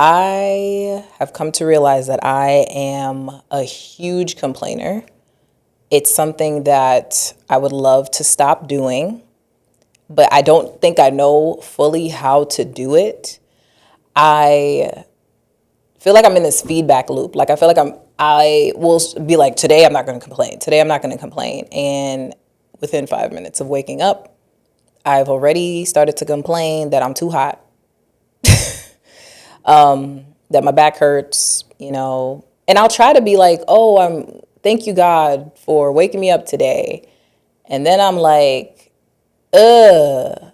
I have come to realize that I am a huge complainer. It's something that I would love to stop doing, but I don't think I know fully how to do it. I feel like I'm in this feedback loop. Like I feel like I will be like, today I'm not going to complain. Today I'm not going to complain. And within 5 minutes of waking up, I've already started to complain that I'm too hot, that my back hurts, and I'll try to be like, thank you God for waking me up today. And then I'm like, the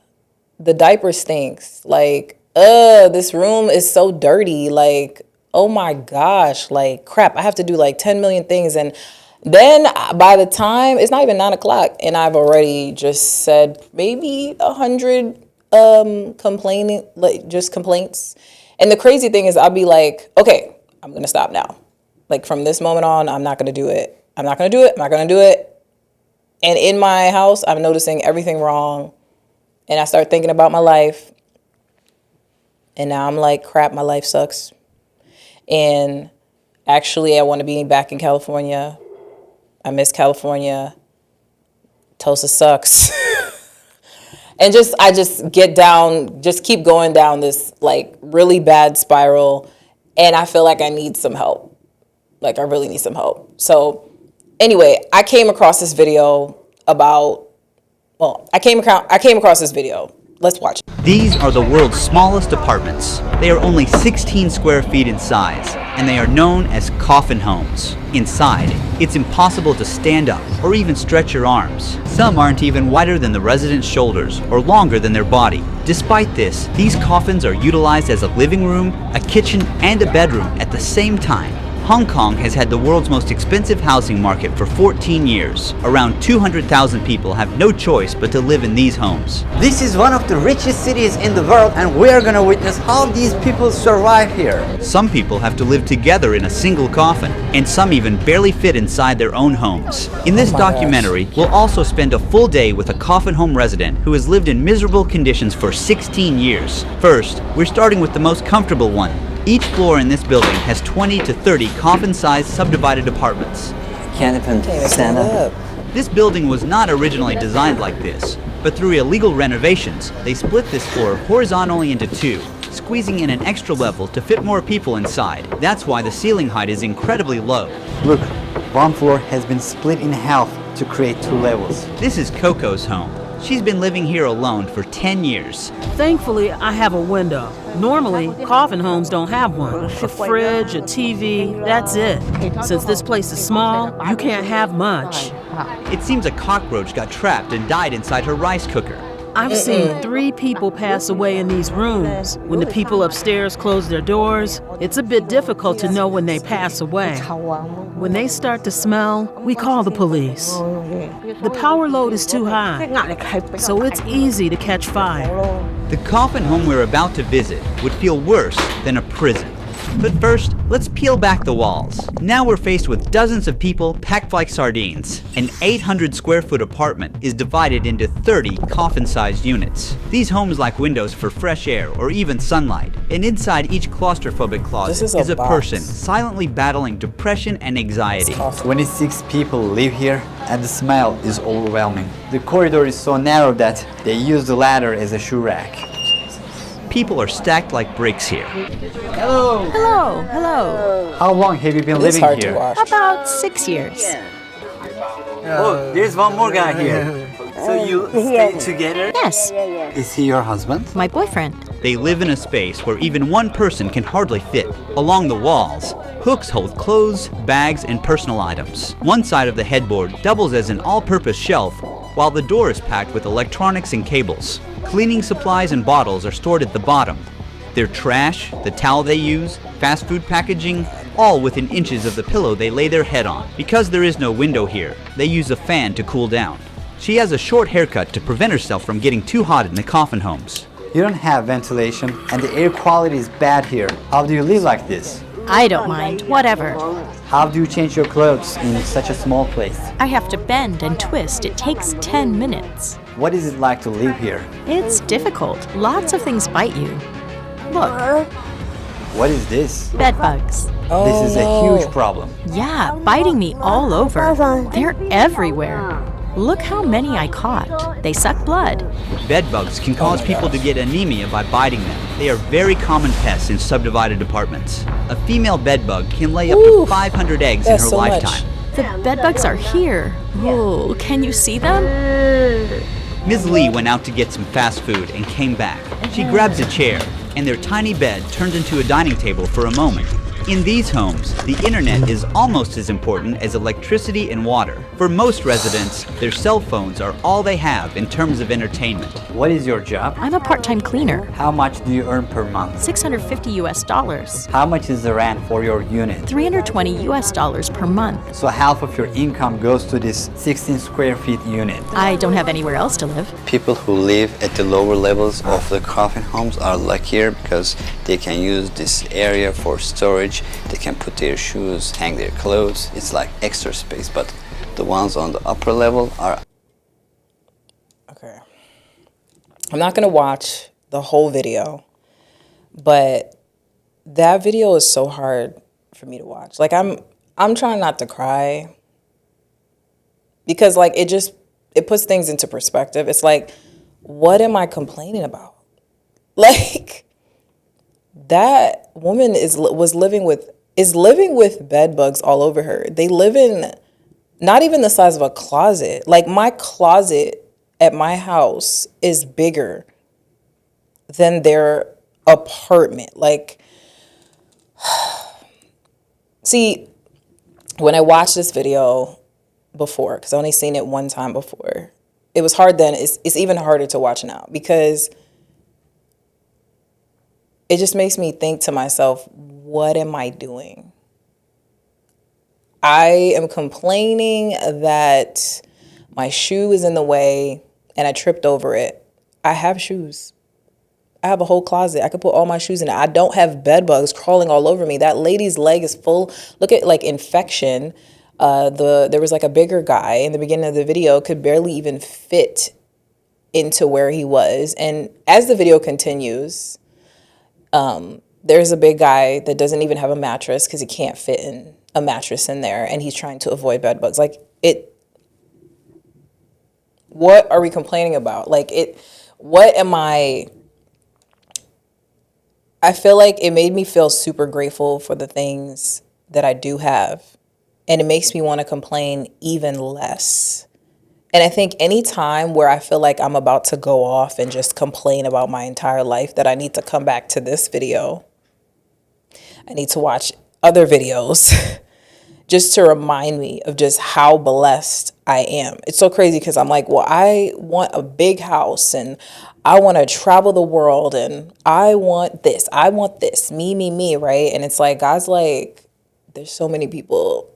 diaper stinks. Like, this room is so dirty. Like, oh my gosh, like crap, I have to do like 10 million things. And then by the time it's not even 9 o'clock and I've already just said maybe 100 complaints. And the crazy thing is I'll be like, okay, I'm going to stop now. Like from this moment on, I'm not going to do it. I'm not going to do it. I'm not going to do it. And in my house, I'm noticing everything wrong. And I start thinking about my life. And now I'm like, crap, my life sucks. And actually, I want to be back in California. I miss California. Tulsa sucks. And I just keep going down this like really bad spiral. And I feel like I need some help. Like I really need some help. So anyway, I came across this video this video. Let's watch it. These are the world's smallest apartments. They are only 16 square feet in size, and they are known as coffin homes. Inside, it's impossible to stand up or even stretch your arms. Some aren't even wider than the residents' shoulders or longer than their body. Despite this, these coffins are utilized as a living room, a kitchen, and a bedroom at the same time. Hong Kong has had the world's most expensive housing market for 14 years. Around 200,000 people have no choice but to live in these homes. This is one of the richest cities in the world, and we're gonna witness how these people survive here. Some people have to live together in a single coffin, and some even barely fit inside their own homes. In this documentary, we'll also spend a full day with a coffin home resident who has lived in miserable conditions for 16 years. First, we're starting with the most comfortable one. Each floor in this building has 20 to 30 coffin-sized subdivided apartments. Can't even stand up. This building was not originally designed like this, but through illegal renovations, they split this floor horizontally into two, squeezing in an extra level to fit more people inside. That's why the ceiling height is incredibly low. Look, one floor has been split in half to create 2 levels. This is Coco's home. She's been living here alone for 10 years. Thankfully, I have a window. Normally, coffin homes don't have one. A fridge, a TV, that's it. Since this place is small, you can't have much. It seems a cockroach got trapped and died inside her rice cooker. I've seen 3 people pass away in these rooms. When the people upstairs close their doors, it's a bit difficult to know when they pass away. When they start to smell, we call the police. The power load is too high, so it's easy to catch fire. The coffin home we're about to visit would feel worse than a prison. But first, let's peel back the walls. Now we're faced with dozens of people packed like sardines. An 800 square foot apartment is divided into 30 coffin-sized units. These homes lack windows for fresh air or even sunlight. And inside each claustrophobic closet is a person silently battling depression and anxiety. 26 people live here, and the smell is overwhelming. The corridor is so narrow that they use the ladder as a shoe rack. People are stacked like bricks here. Hello. Hello, hello. How long have you been living here? About 6 years. Oh, there's one more guy here. So you stay together? Yes, Is he your husband? my boyfriend. They live in a space where even one person can hardly fit. Along the walls, hooks hold clothes, bags, and personal items. One side of the headboard doubles as an all-purpose shelf, while the door is packed with electronics and cables. Cleaning supplies and bottles are stored at the bottom. Their trash, the towel they use, fast food packaging, all within inches of the pillow they lay their head on. Because there is no window here, they use a fan to cool down. She has a short haircut to prevent herself from getting too hot in the coffin homes. You don't have ventilation, and the air quality is bad here. How do you live like this? I don't mind, whatever. How do you change your clothes in such a small place? I have to bend and twist. It takes 10 minutes. What is it like to live here? It's difficult. Lots of things bite you. Look, What is this? Bed bugs. This is a huge problem. Yeah, biting me all over. They're everywhere. Look how many I caught. They suck blood. Bed bugs can cause people to get anemia by biting them. They are very common pests in subdivided apartments. A female bed bug can lay up to 500 eggs in her That's so much. lifetime. The bed bugs are here. Oh, can you see them? Ms. Lee went out to get some fast food and came back. She grabs a chair, and their tiny bed turns into a dining table for a moment. In these homes, the internet is almost as important as electricity and water. For most residents, their cell phones are all they have in terms of entertainment. What is your job? I'm a part-time cleaner. How much do you earn per month? $650 US. How much is the rent for your unit? $320 US per month. So half of your income goes to this 16 square feet unit. I don't have anywhere else to live. People who live at the lower levels of the coffin homes are luckier because they can use this area for storage. They can put their shoes, hang their clothes. It's like extra space, but the ones on the upper level are... Okay. I'm not going to watch the whole video, but that video is so hard for me to watch. Like, I'm trying not to cry because, like, it puts things into perspective. It's like, what am I complaining about? Like, that woman is living with bed bugs all over her. They live in not even the size of a closet. Like, my closet at my house is bigger than their apartment. Like, see, when I watched this video before, because I only seen it one time before, it was hard then. It's even harder to watch now because it just makes me think to myself, what am I doing? I am complaining that my shoe is in the way and I tripped over it. I have shoes. I have a whole closet. I could put all my shoes in it. I don't have bed bugs crawling all over me. That lady's leg is full. Look at, like, infection. There was like a bigger guy in the beginning of the video, could barely even fit into where he was. And as the video continues, there's a big guy that doesn't even have a mattress because he can't fit in a mattress in there, and he's trying to avoid bed bugs. Like, what are we complaining about? Like, what am I feel like it made me feel super grateful for the things that I do have, and it makes me want to complain even less. And I think any time where I feel like I'm about to go off and just complain about my entire life, that I need to come back to this video. I need to watch other videos just to remind me of just how blessed I am. It's so crazy because I'm like, well, I want a big house and I want to travel the world and I want this, me, right? And it's like, God's like, there's so many people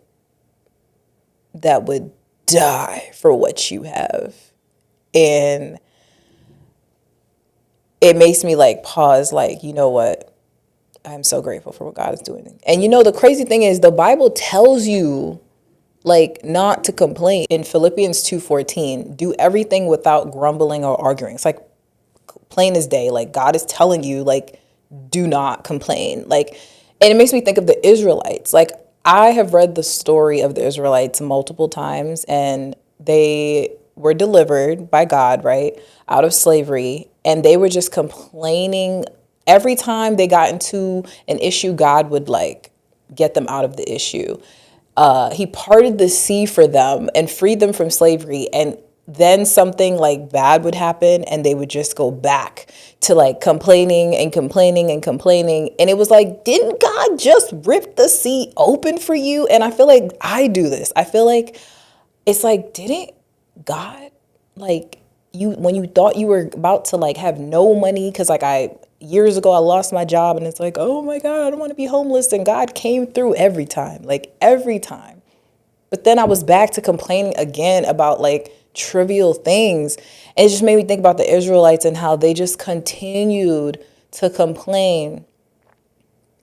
that would die for what you have. And it makes me like pause, like, you know what? I'm so grateful for what God is doing. And you know, the crazy thing is the Bible tells you like not to complain. In Philippians 2:14, do everything without grumbling or arguing. It's like plain as day. Like, God is telling you, like, do not complain. Like, and it makes me think of the Israelites. Like, I have read the story of the Israelites multiple times, and they were delivered by God, right, out of slavery, and they were just complaining. Every time they got into an issue, God would, like, get them out of the issue. He parted the sea for them and freed them from slavery, and then something like bad would happen and they would just go back to like complaining and complaining and complaining. And it was like, didn't God just rip the sea open for you? And I feel like I do this. I feel like it's like, didn't God, like, you, when you thought you were about to like have no money, because like years ago I lost my job, and it's like, oh my God, I don't want to be homeless, and God came through every time, like every time. But then I was back to complaining again about like trivial things. And it just made me think about the Israelites and how they just continued to complain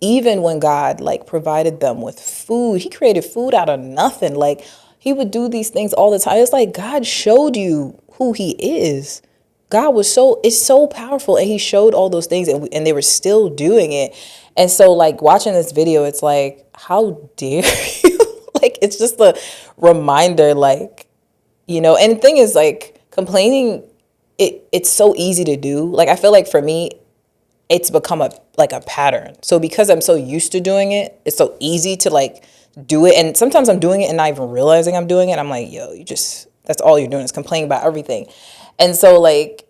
even when God like provided them with food. He created food out of nothing. Like, he would do these things all the time. It's like God showed you who he is. God was it's so powerful, and he showed all those things, and they were still doing it. And so like watching this video, it's like, how dare you? Like, it's just a reminder, like, and the thing is, like, complaining, it's so easy to do. Like, I feel like for me, it's become a pattern. So because I'm so used to doing it, it's so easy to like do it. And sometimes I'm doing it and not even realizing I'm doing it. I'm like, yo, that's all you're doing is complaining about everything. And so like,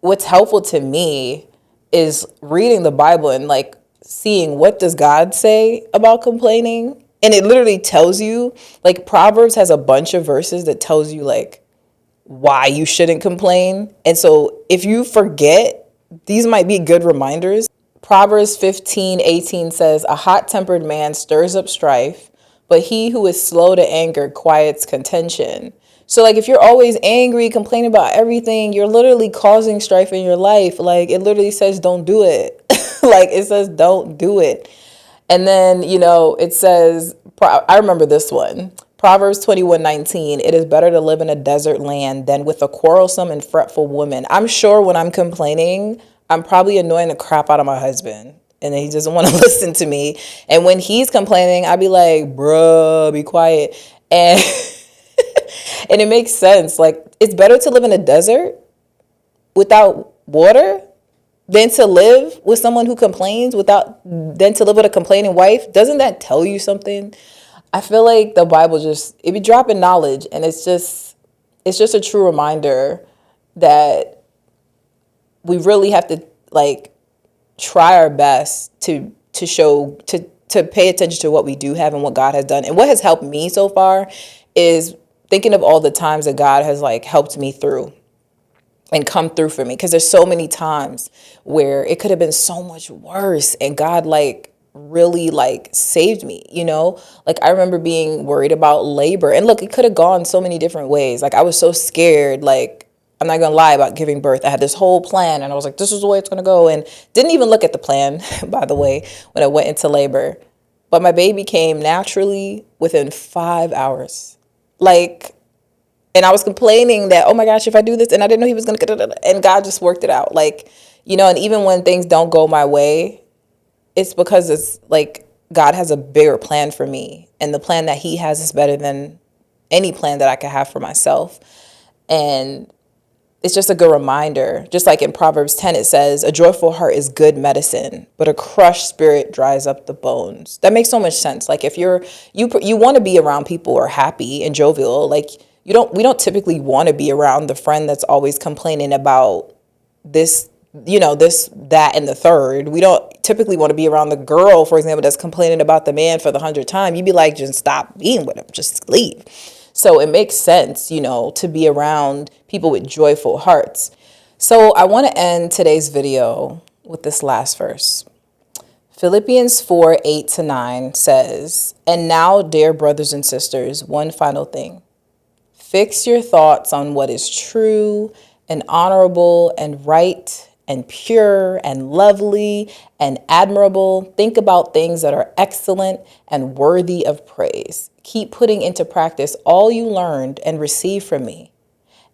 what's helpful to me is reading the Bible and like seeing what does God say about complaining. And it literally tells you, like, Proverbs has a bunch of verses that tells you like why you shouldn't complain. And so if you forget, these might be good reminders. Proverbs 15:18 says, a hot-tempered man stirs up strife, but he who is slow to anger quiets contention. So like, if you're always angry, complaining about everything, you're literally causing strife in your life. Like, it literally says, don't do it. Like, it says, don't do it. And then, it says, I remember this one. Proverbs 21:19, it is better to live in a desert land than with a quarrelsome and fretful woman. I'm sure when I'm complaining, I'm probably annoying the crap out of my husband, and he doesn't want to listen to me. And when he's complaining, I'd be like, bruh, be quiet. And and it makes sense. Like, it's better to live in a desert without water than to live with someone who complains than to live with a complaining wife. Doesn't that tell you something? I feel like the Bible it be dropping knowledge, and it's just a true reminder that we really have to like try our best to pay attention to what we do have and what God has done. And what has helped me so far is thinking of all the times that God has like helped me through and come through for me, because there's so many times where it could have been so much worse, and God like really like saved me, like I remember being worried about labor, and look, it could have gone so many different ways. Like, I was so scared, like, I'm not gonna lie, about giving birth. I had this whole plan, and I was like, this is the way it's gonna go, and didn't even look at the plan, by the way, when I went into labor. But my baby came naturally within 5 hours. Like, and I was complaining that, oh my gosh, if I do this, and I didn't know he was gonna, and God just worked it out. Like, and even when things don't go my way, it's because it's like God has a bigger plan for me, and the plan that he has is better than any plan that I could have for myself. And it's just a good reminder. Just like in Proverbs 10, it says, a joyful heart is good medicine, but a crushed spirit dries up the bones. That makes so much sense. Like, if you want to be around people who are happy and jovial, like, we don't typically want to be around the friend that's always complaining about this, this, that, and the third. We don't typically want to be around the girl, for example, that's complaining about the man for the 100th time. You'd be like, just stop being with him, just leave. So it makes sense, to be around people with joyful hearts. So I want to end today's video with this last verse. Philippians 4:8-9 says, and now, dear brothers and sisters, one final thing. Fix your thoughts on what is true and honorable and right and pure and lovely and admirable. Think about things that are excellent and worthy of praise. Keep putting into practice all you learned and received from me,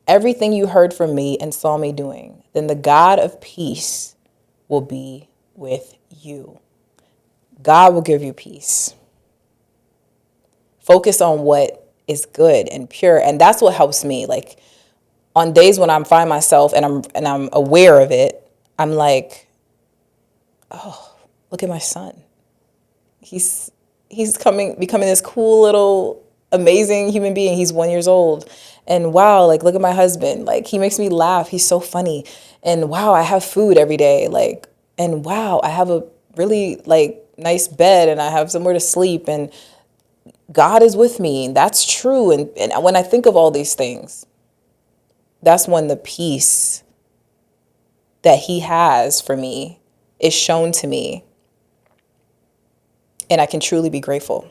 everything you heard from me and saw me doing. Then the God of peace will be with you. God will give you peace. Focus on what is good and pure. And that's what helps me. Like, on days when I find myself and I'm aware of it, I'm like, oh, look at my son. He's becoming this cool little amazing human being. He's 1 year old. And wow, like, look at my husband. Like, he makes me laugh. He's so funny. And wow, I have food every day. Like, and wow, I have a really like nice bed, and I have somewhere to sleep, and God is with me. That's true. And when I think of all these things, that's when the peace that he has for me is shown to me, and I can truly be grateful.